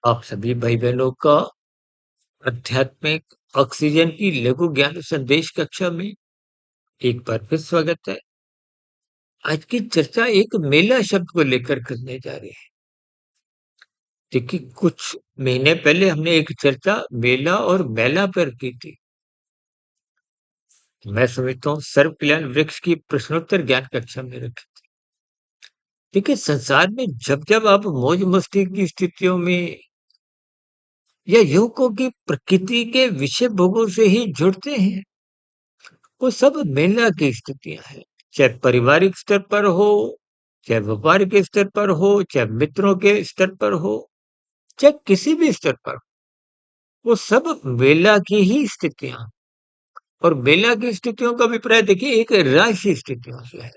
आप सभी भाई बहनों का आध्यात्मिक ऑक्सीजन की लघु ज्ञान संदेश कक्षा में एक बार फिर स्वागत है। आज की चर्चा एक मेला शब्द को लेकर करने जा रहे हैं। देखिए, कुछ महीने पहले हमने एक चर्चा मेला और मेला पर की थी। मैं समझता हूँ सर्व कल्याण वृक्ष की प्रश्नोत्तर ज्ञान कक्षा में रखी थी। देखिए, संसार में जब जब आप मौज मस्ती की स्थितियों में या यूं को की प्रकृति के विषय भोगों से ही जुड़ते हैं, वो सब मेला की स्थितियां हैं। चाहे पारिवारिक स्तर पर हो, चाहे व्यापार के स्तर पर हो, चाहे मित्रों के स्तर पर हो, चाहे किसी भी स्तर पर, वो सब मेला की ही स्थितियां। और मेला की स्थितियों का अभिप्राय देखिए एक राशि स्थितियों से है।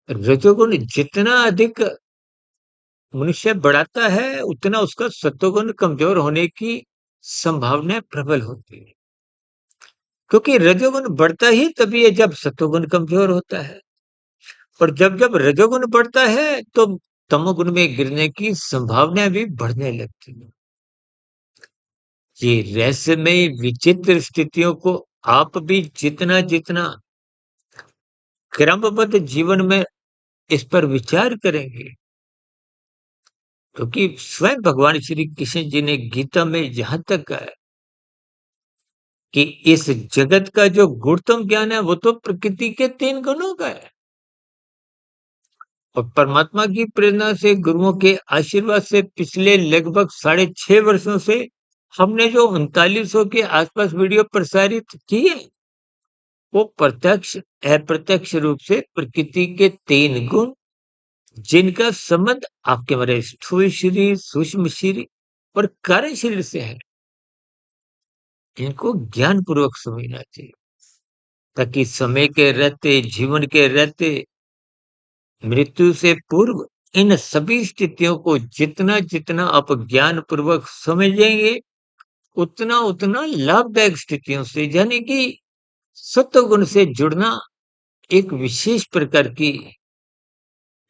रजोगुण जितना अधिक मनुष्य बढ़ाता है, उतना उसका सत्वगुण कमजोर होने की संभावना प्रबल होती है। क्योंकि रजोगुण बढ़ता ही तभी है जब सत्वगुण कमजोर होता है। और जब जब रजोगुण बढ़ता है तो तमोगुण में गिरने की संभावना भी बढ़ने लगती है। ये रहस्यमय विचित्र स्थितियों को आप भी जितना जितना क्रमबद्ध जीवन में इस पर विचार करेंगे, क्योंकि स्वयं भगवान श्री कृष्ण जी ने गीता में जहां तक कहा है कि इस जगत का जो गुणतम ज्ञान है वो तो प्रकृति के 3 गुणों का है। और परमात्मा की प्रेरणा से, गुरुओं के आशीर्वाद से पिछले लगभग 6.5 वर्षों से हमने जो 3900 के आसपास वीडियो प्रसारित किए, वो प्रत्यक्ष अप्रत्यक्ष रूप से प्रकृति के 3 गुण, जिनका संबंध आपके हमारे स्थूल शरीर, सूक्ष्म शरीर और कार्य शरीर से है, इनको ज्ञान पूर्वक समझना चाहिए, ताकि समय के रहते, जीवन के रहते, मृत्यु से पूर्व इन सभी स्थितियों को जितना जितना आप ज्ञान पूर्वक समझेंगे, उतना उतना लाभदायक स्थितियों से, यानी कि सत्वगुण से जुड़ना एक विशेष प्रकार की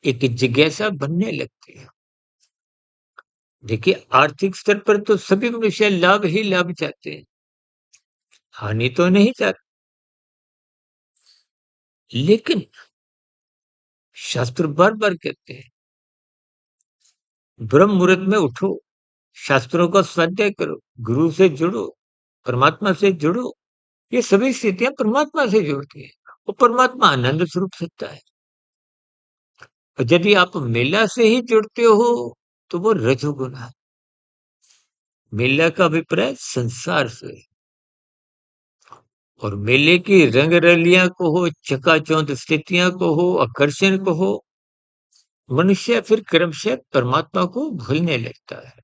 एक जिज्ञासा बनने लगती है। देखिए, आर्थिक स्तर पर तो सभी मनुष्य लाभ ही लाभ चाहते हैं, हानि तो नहीं चाहते। लेकिन शास्त्र बार बार कहते हैं, ब्रह्म मुहूर्त में उठो, शास्त्रों का स्वाध्याय करो, गुरु से जुड़ो, परमात्मा से जुड़ो। ये सभी स्थितियां परमात्मा से जुड़ती है, वो परमात्मा आनंद स्वरूप सत्ता है। और यदि आप मेला से ही जुड़ते हो तो वो रजोगुण है। मेला का अभिप्राय संसार से। और मेले की रंग रलियां को हो, चकाचौंध स्थितियां को हो, आकर्षण को हो, मनुष्य फिर क्रमशः परमात्मा को भूलने लगता है।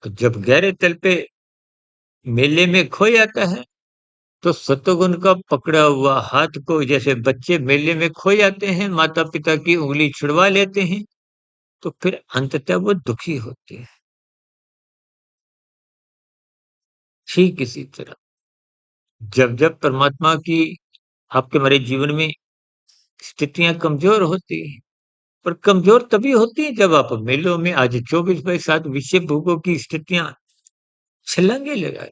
तो जब गहरे तल पे मेले में खो जाता है, तो सत्वगुण का पकड़ा हुआ हाथ को, जैसे बच्चे मेले में खो जाते हैं, माता पिता की उंगली छुड़वा लेते हैं, तो फिर अंततः वो दुखी होते हैं। ठीक इसी तरह जब जब परमात्मा की आपके हमारे जीवन में स्थितियां कमजोर होती हैं, पर कमजोर तभी होती है जब आप मेलों में आज 24/7 विषय भोगों की स्थितियां छलांगे लगा रही,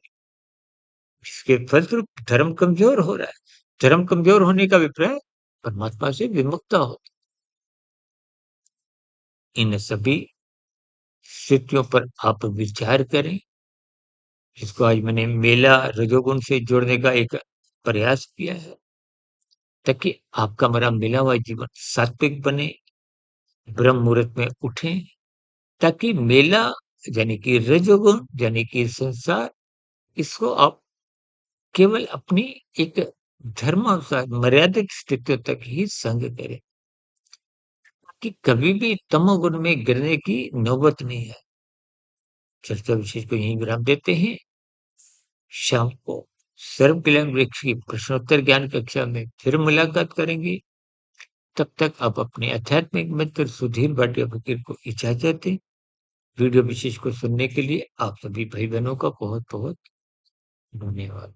इसके फलस्वरूप धर्म कमजोर हो रहा है। धर्म कमजोर होने का अभिप्राय परमात्मा से विमुखता होती। इन सभी स्थितियों पर आप विचार करें। इसको आज मैंने मेला रजोगुण से जोड़ने का एक प्रयास किया है, ताकि आपका हमारा मिला हुआ जीवन सात्विक बने, ब्रह्म मुहूर्त में उठें, ताकि मेला यानी कि रजोगुण यानी कि संसार, इसको आप केवल अपनी एक धर्मानुसार मर्यादित स्थितियों तक ही संग करें, कि कभी भी तमोगुण में गिरने की नौबत नहीं है। चर्चा विशेष को यहीं विराम देते हैं। शाम को सर्व कल्याण वृक्ष की प्रश्नोत्तर ज्ञान कक्षा में फिर मुलाकात करेंगे। तब तक आप अपने आध्यात्मिक मित्र सुधीर भाटिया फकीर को इजाजत दें। वीडियो विशेष को सुनने के लिए आप सभी भाई बहनों का बहुत बहुत धन्यवाद।